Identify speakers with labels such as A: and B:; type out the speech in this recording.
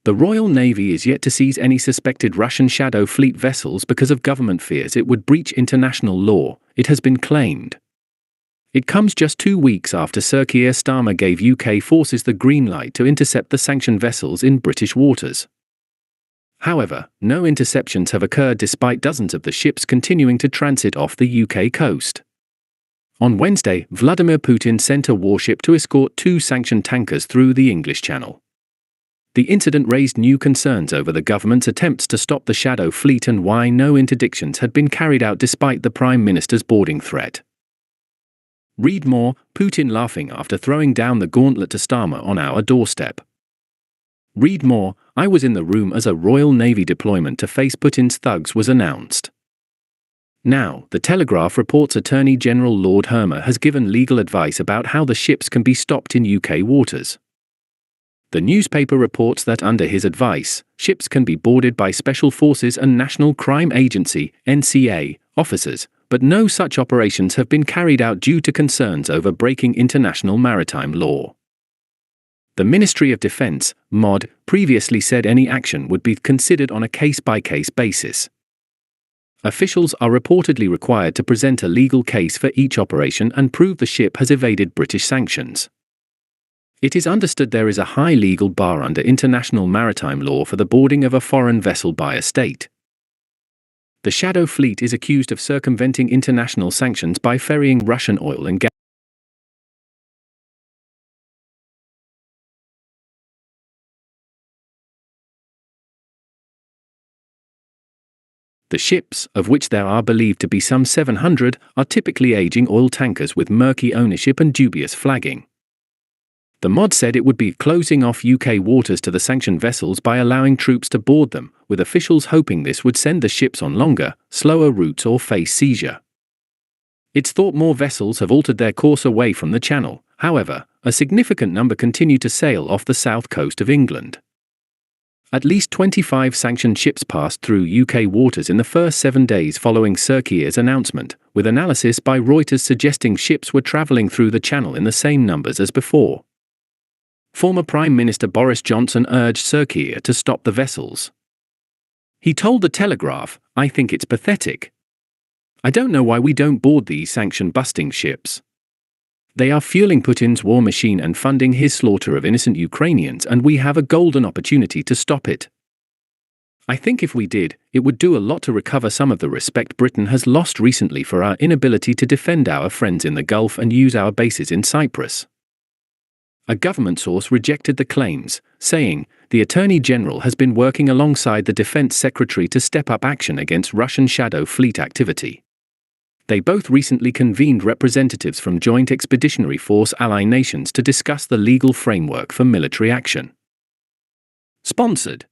A: The Royal Navy is yet to seize any suspected Russian shadow fleet vessels because of government fears it would breach international law, it has been claimed. It comes just 2 weeks after Sir Keir Starmer gave UK forces the green light to intercept the sanctioned vessels in British waters. However, no interceptions have occurred despite dozens of the ships continuing to transit off the UK coast. On Wednesday, Vladimir Putin sent a warship to escort 2 sanctioned tankers through the English Channel. The incident raised new concerns over the government's attempts to stop the shadow fleet and why no interdictions had been carried out despite the Prime Minister's boarding threat. Read more, Putin laughing after throwing down the gauntlet to Starmer on our doorstep. Read more, I was in the room as a Royal Navy deployment to face Putin's thugs was announced. Now, The Telegraph reports Attorney General Lord Hermer has given legal advice about how the ships can be stopped in UK waters. The newspaper reports that under his advice, ships can be boarded by Special Forces and National Crime Agency (NCA) officers, but no such operations have been carried out due to concerns over breaking international maritime law. The Ministry of Defence, MOD, previously said any action would be considered on a case-by-case basis. Officials are reportedly required to present a legal case for each operation and prove the ship has evaded British sanctions. It is understood there is a high legal bar under international maritime law for the boarding of a foreign vessel by a state. The shadow fleet is accused of circumventing international sanctions by ferrying Russian oil and gas. The ships, of which there are believed to be some 700, are typically aging oil tankers with murky ownership and dubious flagging. The MOD said it would be closing off UK waters to the sanctioned vessels by allowing troops to board them, with officials hoping this would send the ships on longer, slower routes or face seizure. It's thought more vessels have altered their course away from the Channel. However, a significant number continue to sail off the south coast of England. At least 25 sanctioned ships passed through UK waters in the first 7 days following Sir Keir's announcement, with analysis by Reuters suggesting ships were travelling through the Channel in the same numbers as before. Former Prime Minister Boris Johnson urged Sir Keir to stop the vessels. He told The Telegraph, "I think it's pathetic. I don't know why we don't board these sanction-busting ships. They are fueling Putin's war machine and funding his slaughter of innocent Ukrainians, and we have a golden opportunity to stop it. I think if we did, it would do a lot to recover some of the respect Britain has lost recently for our inability to defend our friends in the Gulf and use our bases in Cyprus." A government source rejected the claims, saying, "The Attorney General has been working alongside the Defense Secretary to step up action against Russian shadow fleet activity." They both recently convened representatives from Joint Expeditionary Force ally nations to discuss the legal framework for military action. Sponsored